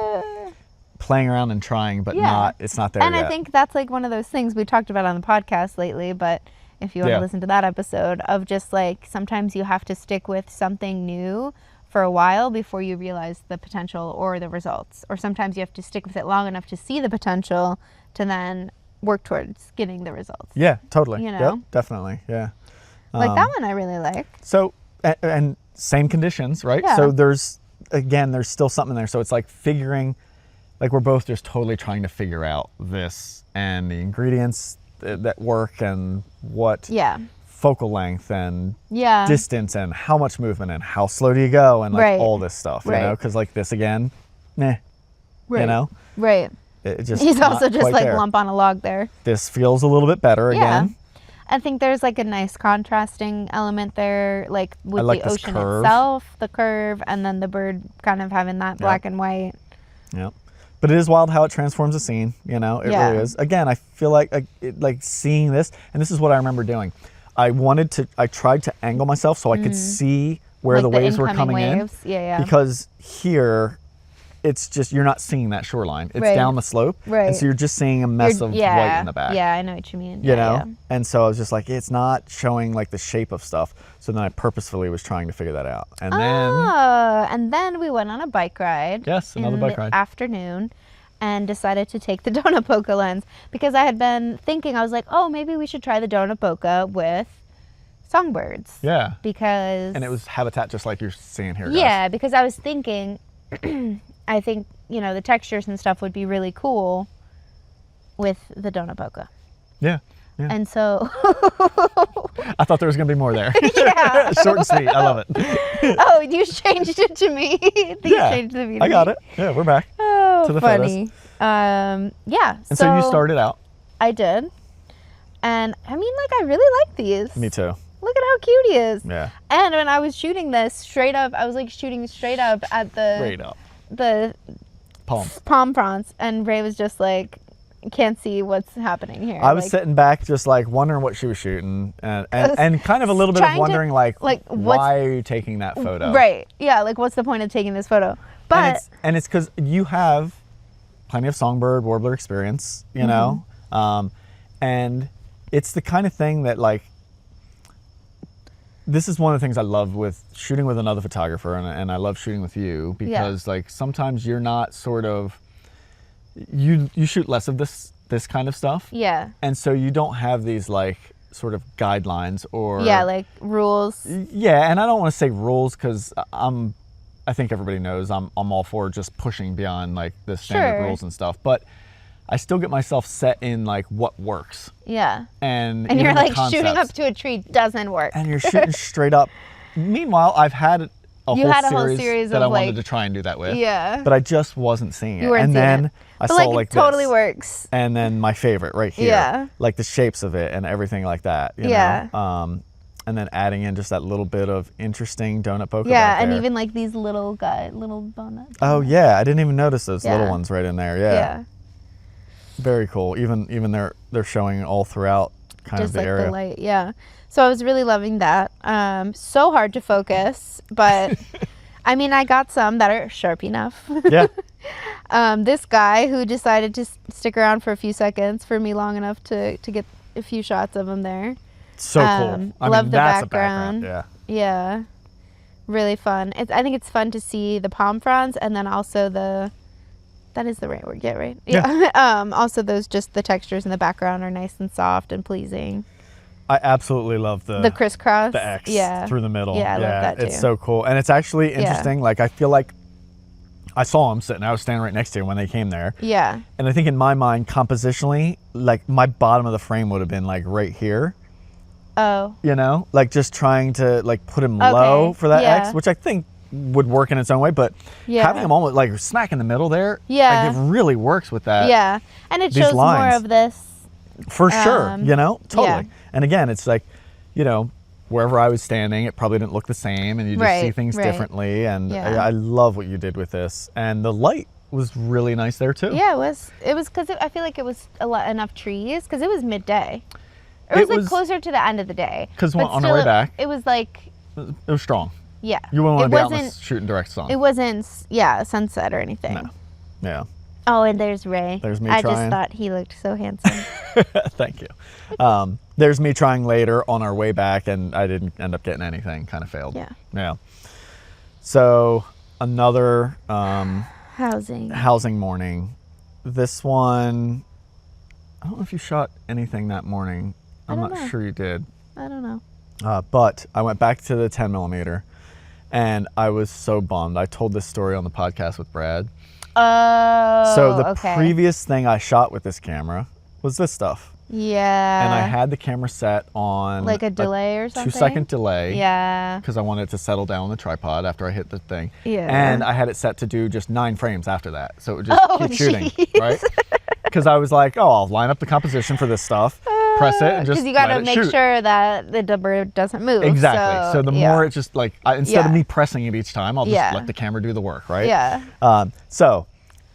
playing around and trying, but Yeah. it's not there And yet. I think that's like one of those things we talked about on the podcast lately, but if you want Yeah. to listen to that episode, of just like sometimes you have to stick with something new for a while before you realize the potential or the results. Or sometimes you have to stick with it long enough to see the potential to then work towards getting the results. Yeah, totally. You Yep, know? definitely. Yeah. Like that one I really like. So, and same conditions, right? Yeah. So there's still something there. So it's like figuring, like we're both just totally trying to figure out this and the ingredients that work and what focal length and distance and how much movement and how slow do you go and like all this stuff, you know? Because like this again, you know? Right. It just He's also just like there. lump on a log there. This feels a little bit better again. I think there's like a nice contrasting element there, like with like the this ocean curve. itself, the curve, and then the bird kind of having that black and white. Yeah. But it is wild how it transforms the scene, you know, it really is. Again, I feel like seeing this, and this is what I remember doing. I tried to angle myself so I could see where Like the waves were coming waves. in. Because here, it's just, you're not seeing that shoreline. It's down the slope. Right. And so you're just seeing a mess of white in the back. Yeah, I know what you mean. You know? And so I was just like, it's not showing like the shape of stuff. So then I purposefully was trying to figure that out. And then we went on a bike ride. Yes, another bike ride. Afternoon, and decided to take the donut bokeh lens because I had been thinking, I was like, oh, maybe we should try the donut bokeh with songbirds. Yeah. Because... And it was habitat just like you're seeing here, guys. Yeah, because I was thinking... I think, you know, the textures and stuff would be really cool with the donut bokeh. Yeah. And so... I thought there was going to be more there. Yeah. Short and sweet. I love it. Oh, you changed it to me. You changed the I got it. Yeah, we're back. Oh, to the funny. Photos. Yeah. And so you started out. I did. And I mean, like, I really like these. Me too. Look at how cute he is. Yeah. And when I was shooting this straight up, I was like shooting straight up at the palm fronds, and Ray was just like, can't see what's happening here. I was sitting back just like wondering what she was shooting and kind of a little bit of wondering like why are you taking that photo? Right. Yeah, like what's the point of taking this photo? But and it's because you have plenty of songbird warbler experience, you know? And it's the kind of thing that like, this is one of the things I love with shooting with another photographer, and I love shooting with you because like sometimes you're not sort of, you shoot less of this kind of stuff. Yeah. And so you don't have these like sort of guidelines or like rules. Yeah, and I don't want to say rules because I think everybody knows I'm all for just pushing beyond like the standard rules and stuff, but I still get myself set in like what works. Yeah. And you're like shooting up to a tree doesn't work. And you're shooting straight up. Meanwhile, I've had a whole series that I wanted to try and do that with. Yeah. But I just wasn't seeing it. And then I saw like this. Totally works. And then my favorite right here. Yeah. Like the shapes of it and everything like that. You know? And then adding in just that little bit of interesting donut bokeh. Yeah, and even like these little donuts. Oh yeah, I didn't even notice those little ones right in there. Yeah. Very cool. Even they're showing all throughout kind of the area. Just like the light, yeah. So I was really loving that. So hard to focus, but I mean, I got some that are sharp enough. Yeah. This guy who decided to stick around for a few seconds for me long enough to get a few shots of him there. So cool. I love mean, the that's background. A background. Yeah. Yeah. Really fun. I think it's fun to see the palm fronds and then also that is the right word. Yeah, right. Yeah. Also, the textures in the background are nice and soft and pleasing. I absolutely love the crisscross, the X through the middle. Yeah, I love that too. It's so cool, and it's actually interesting. Like I feel like I saw him sitting. I was standing right next to him when they came there. Yeah. And I think in my mind, compositionally, like my bottom of the frame would have been like right here. Oh. You know, like just trying to like put him low for that X, which I think would work in its own way, but having them almost like smack in the middle there, like it really works with that. Yeah, and it shows more of this. For sure, you know, totally. And again, it's like, you know, wherever I was standing, it probably didn't look the same, and you just see things differently. And I love what you did with this, and the light was really nice there too. Yeah, it was. It was because I feel like it was enough trees because it was midday. It was like closer to the end of the day. Because on our way back, it was like it was strong. Yeah. You wouldn't want to be out in the shooting direct sun. It wasn't, sunset or anything. No. Yeah. Oh, and there's Ray. There's me I trying. just thought he looked so handsome. Thank you. There's me trying later on our way back, and I didn't end up getting anything. Kind of failed. Yeah. Yeah. So another housing morning. This one, I don't know if you shot anything that morning. I'm not sure you did. I don't know. But I went back to the 10 millimeter, And I was so bummed. I told this story on the podcast with Brad. Oh, So the okay. previous thing I shot with this camera was this stuff. Yeah. And I had the camera set on like a delay or something? 2-second delay. Yeah. Because I wanted it to settle down on the tripod after I hit the thing. Yeah. And I had it set to do just 9 frames after that. So it would just keep shooting, right? Because I was like, oh, I'll line up the composition for this stuff, press it, and just because you got to let it make shoot. sure that the bird doesn't move. Exactly. So the more it just like, instead of me pressing it each time, I'll just let the camera do the work, right? Yeah. So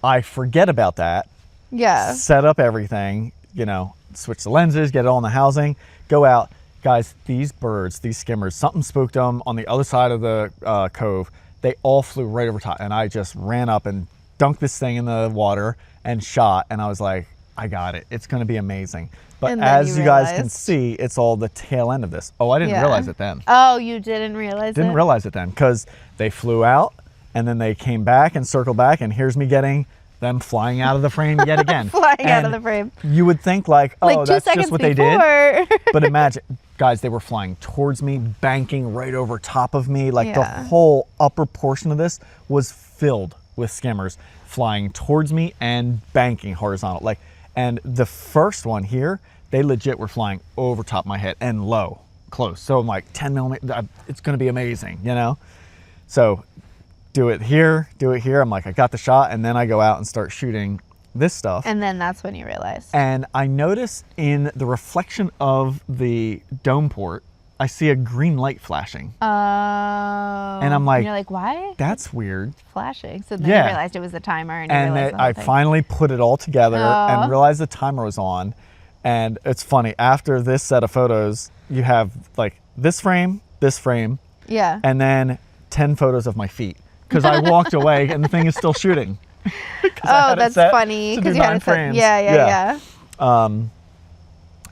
I forget about that. Yeah. Set up everything, you know, switch the lenses, get it all in the housing, go out. Guys, these birds, these skimmers, something spooked them on the other side of the cove. They all flew right over top, and I just ran up and dunked this thing in the water and shot, and I was like, I got it. It's going to be amazing. But as you guys can see, it's all the tail end of this. Oh, I didn't realize it then. Oh, you didn't realize it? Didn't realize it then, because they flew out, and then they came back and circled back, and here's me getting them flying out of the frame yet again. Out of the frame. You would think like, oh, like that's just what before. they did. But imagine, guys, they were flying towards me, banking right over top of me. Like the whole upper portion of this was filled with skimmers flying towards me and banking horizontal. Like, and the first one here, they legit were flying over top of my head and low, close. So I'm like 10 millimeter, it's gonna be amazing, you know? So do it here. I'm like, I got the shot, and then I go out and start shooting this stuff. And then that's when you realize. And I notice in the reflection of the dome port, I see a green light flashing. Oh. And I'm like, you're like, why? That's weird. Flashing. So then you realized it was a timer, and you realized I finally put it all together and realized the timer was on. And it's funny, after this set of photos, you have like this frame, yeah, and then 10 photos of my feet. Because I walked away and the thing is still shooting. Oh, that's funny. Because you had it set. Yeah.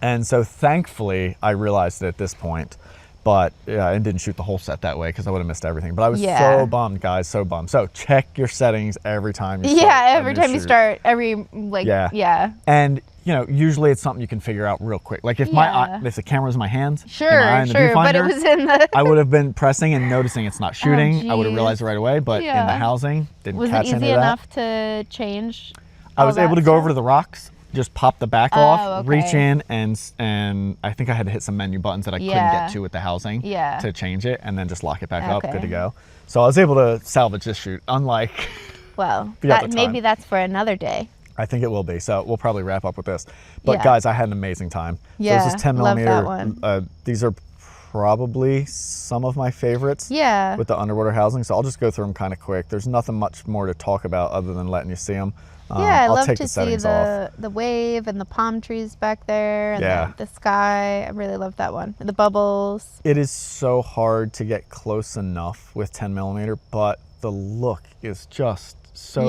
And so thankfully I realized it at this point, but I didn't shoot the whole set that way because I would have missed everything. But I was so bummed, guys, so bummed. So check your settings every time you start. Every time you start, And you know, usually it's something you can figure out real quick. Like if if the camera's in my hands, but it was in the. I would have been pressing and noticing it's not shooting. I would have realized it right away. But in the housing, didn't catch any of that. Was it easy enough to change? I was able to go over to the rocks, just pop the back off, reach in, and I think I had to hit some menu buttons that I couldn't get to with the housing to change it, and then just lock it back up. Good to go. So I was able to salvage this shoot. Unlike. Well, maybe that's for another day. I think it will be. So we'll probably wrap up with this. But guys, I had an amazing time. So this is 10 millimeter. Love that one. These are probably some of my favorites with the underwater housing. So I'll just go through them kind of quick. There's nothing much more to talk about other than letting you see them. I love to see the wave and the palm trees back there and the sky. I really love that one. The bubbles. It is so hard to get close enough with 10 millimeter, but the look is just so,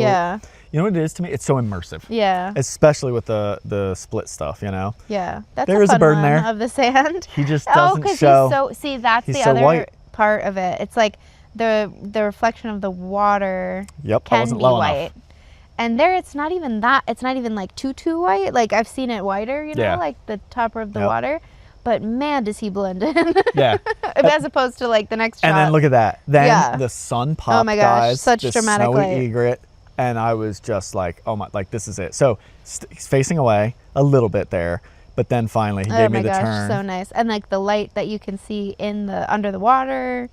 you know what it is to me? It's so immersive. Yeah. Especially with the split stuff, you know? Yeah. That's there is a bird in there. Of the sand. He just doesn't show. He's so, that's the other white part of it. It's like the reflection of the water can be white. Enough. And there it's not even that, it's not even like too white. Like I've seen it whiter, you know, like the topper of the water. But man, does he blend in. As opposed to like the next shot. And then look at that. Then the sun popped, oh my gosh, guys. Such dramatic snowy light. egret. And I was just like, oh my, like this is it. So he's facing away a little bit there. But then finally he gave me the turn. Oh my gosh, so nice. And like the light that you can see in under the water.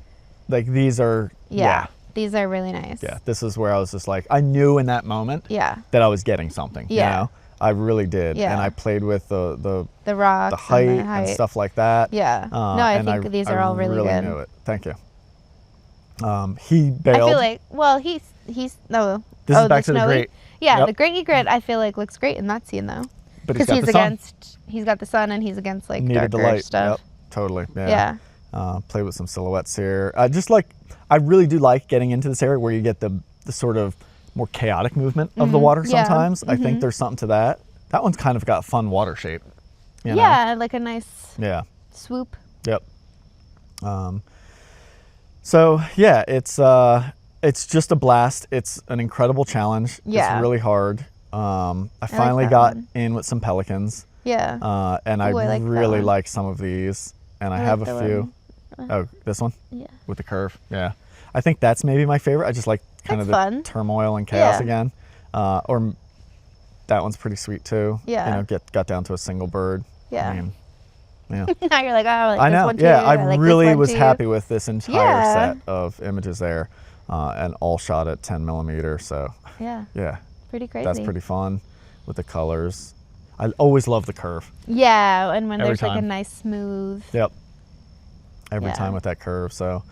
Like these are, these are really nice. Yeah, this is where I was just like, I knew in that moment that I was getting something, you know? I really did. And I played with the rocks, the height and stuff like that. Yeah. No, I think these are all really good. I really knew it. Thank you. He bailed. I feel like, well, he's no. This is back to the great. Yeah, the great egret I feel like looks great in that scene though. Because he's got the sun and he's against like needed darker the light. stuff. Yep, totally. Yeah. Play with some silhouettes here. I really do like getting into this area where you get the sort of more chaotic movement of the water sometimes. I think there's something to that. That one's kind of got fun water shape. You know? Like a nice swoop. Yep. So yeah, it's just a blast. It's an incredible challenge. Yeah. It's really hard. I finally got in with some pelicans. Yeah. And I really like some of these. And I have a few. Oh, this one? Yeah. With the curve. Yeah. I think that's maybe my favorite. I just like kind of the fun. turmoil and chaos Yeah. again. Or that one's pretty sweet too. Yeah. You know, got down to a single bird. Yeah. I mean, yeah. Now you're like, oh, I like I this know. one too. Yeah, I like this really one was too. happy with this entire Yeah. set of images there, and all shot at 10 millimeter. So Yeah, yeah, pretty crazy. that's pretty fun with the colors. I always love the curve. Yeah, and when Every there's like a time. nice smooth. Yep. Every Yeah. time with that curve. So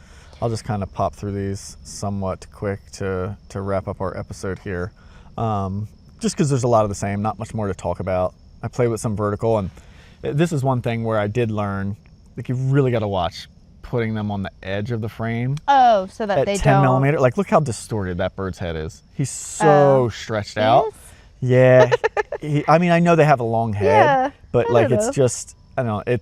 I'll just kind of pop through these somewhat quick to wrap up our episode here. Just because there's a lot of the same, not much more to talk about. I played with some vertical, and this is one thing where I did learn, like, you really got to watch putting them on the edge of the frame Oh, so that at they 10 don't. millimeter. Like, look how distorted that bird's head is. He's so stretched out. Yes? Yeah. I mean, I know they have a long head, Yeah, but I like don't it's know. just, I don't know,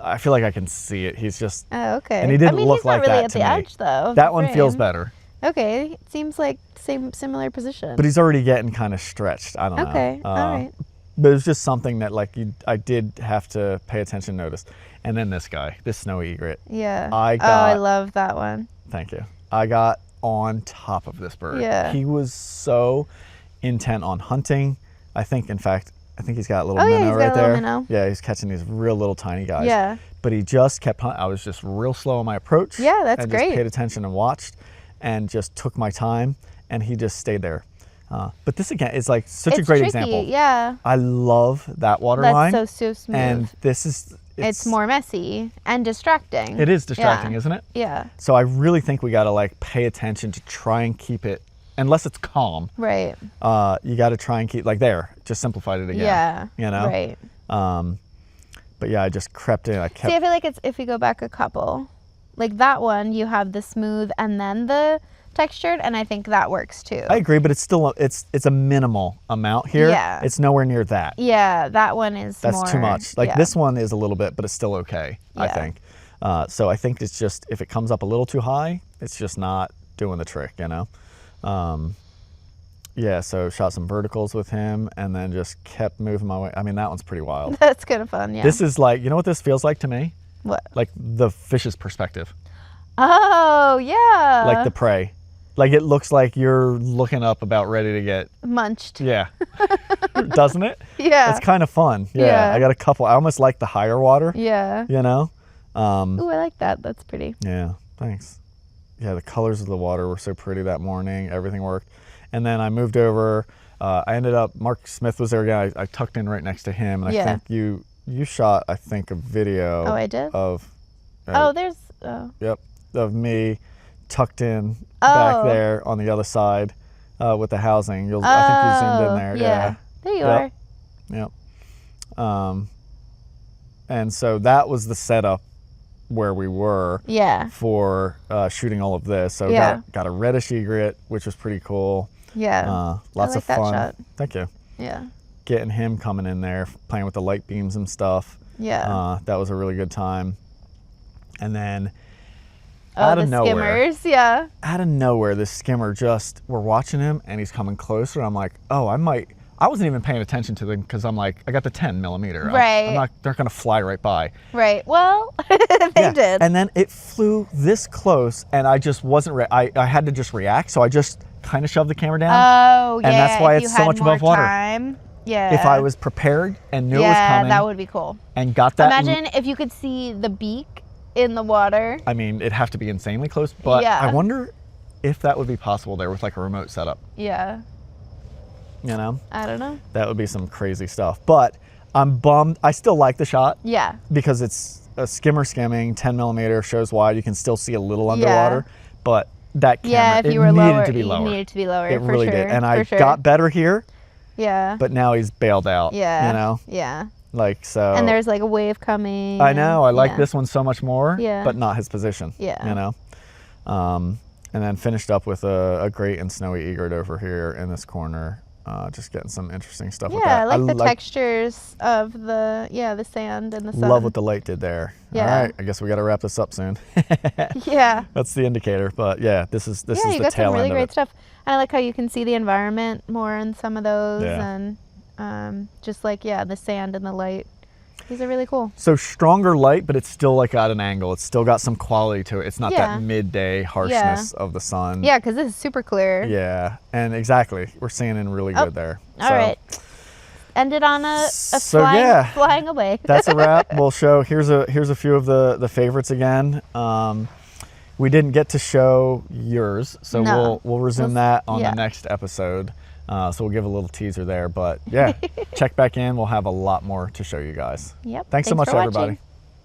I feel like I can see it. He's just, Oh, okay. and he didn't I mean, look he's not like really that at to the me. edge though. of That the one feels frame. better. Okay, it seems like similar position. But he's already getting kind of stretched. I don't know. Okay, all right. But it's just something that I did have to pay attention, notice. And then this guy, this snowy egret. Yeah. I I got- love that one. Thank you. I got on top of this bird. Yeah. He was so intent on hunting. I think he's got a little Oh, yeah, minnow he's got right a little there. minnow. Yeah, he's catching these real little tiny guys. Yeah. But he just kept hunting. I was just real slow on my approach. Yeah, that's and great. Just paid attention and watched, and just took my time, and he just stayed there. But this again is like such a It's great tricky, example. Yeah. I love that water That's line. so smooth. And this is it's more messy and distracting. It is distracting, Yeah. isn't it? Yeah. So I really think we got to like pay attention to try and keep it, unless it's calm. Right. You got to try and keep like there. Just simplified it again. Yeah. You know. Right. But yeah, I just crept in. I kept. See, I feel like it's if you go back a couple, like that one, you have the smooth and then the textured, and I think that works too. I agree, but it's still it's a minimal amount here. Yeah. It's nowhere near that. Yeah, that one is That's more, too much. Like yeah. this one is a little bit, but it's still okay. I Yeah. think. So I think it's just if it comes up a little too high, it's just not doing the trick. You know. Yeah. So shot some verticals with him, and then just kept moving my way. I mean, that one's pretty wild. That's kind of fun, yeah. This is like, you know what this feels like to me? What? Like the fish's perspective, Oh, yeah. like the prey. Like it looks like you're looking up about ready to get, Munched. yeah. Doesn't it? Yeah. It's kind of fun. Yeah. Yeah. I got a couple. I almost like the higher water, Yeah. you know? Ooh, I like that. That's pretty. Yeah, thanks. Yeah, the colors of the water were so pretty that morning. Everything worked. And then I moved over. I ended up, Mark Smith was there again. I tucked in right next to him. And Yeah. I think you shot, I think, a video Oh, I did? of, Oh, there's. Oh. yep, of me tucked in back Oh. there on the other side with the housing. I think you zoomed in there. Yeah. There you Yep. are. Yep. And so that was the setup where we were Yeah. for shooting all of this. So Yeah. got a reddish egret, which was pretty cool. Yeah. Lots like of that fun. shot. Thank you. Yeah. Getting him coming in there, playing with the light beams and stuff. Yeah. That was a really good time. And then Oh, out the of nowhere, skimmers. Yeah. out of nowhere, this skimmer we're watching him and he's coming closer. I'm like, oh, I wasn't even paying attention to them because I'm like, I got the 10 millimeter. Right. They're going to fly right by. Right. Well, they did. And then it flew this close and I just wasn't, I had to just react. So I just kind of shoved the camera down. Oh, yeah. And that's why if it's you so had much more above water. Time, yeah. If I was prepared and knew it was yeah, coming that would be cool. and got that. Imagine if you could see the beak in the water. I mean, it'd have to be insanely close, but Yeah. I wonder if that would be possible there with like a remote setup, Yeah. you know? I don't know. That would be some crazy stuff. But I'm bummed. I still like the shot Yeah. because it's a skimmer skimming, 10 millimeter, shows wide. You can still see a little underwater, but that camera, Yeah, if it you were needed lower, to be you lower. needed to be lower. It for really sure, did. And I for sure. got better here, Yeah. but now he's bailed out, Yeah. you know? Yeah. Like, so. And there's like a wave coming. I know. I like yeah. this one so much more, Yeah. but not his position. Yeah. You know? And then finished up with a great and snowy egret over here in this corner. Just getting some interesting stuff with Yeah, that. I like the textures of the sand and the sun. Love what the light did there. Yeah. All right, I guess we got to wrap this up soon. Yeah. That's the indicator, but yeah, this is Yeah, the you got tail some really end great of it. stuff. And I like how you can see the environment more in some of those, Yeah. and just like the sand and the light These are really cool. So stronger light, but it's still like at an angle. It's still got some quality to it. It's not that midday harshness of the sun. Yeah, because this is super clear. Yeah, and exactly. We're seeing in really good there. All right. Ended on a flying away. That's a wrap. We'll show, here's a few of the favorites again. We didn't get to show yours, so we'll resume that on the next episode. So we'll give a little teaser there, but yeah, check back in. We'll have a lot more to show you guys. Yep. Thanks so much, for everybody. watching.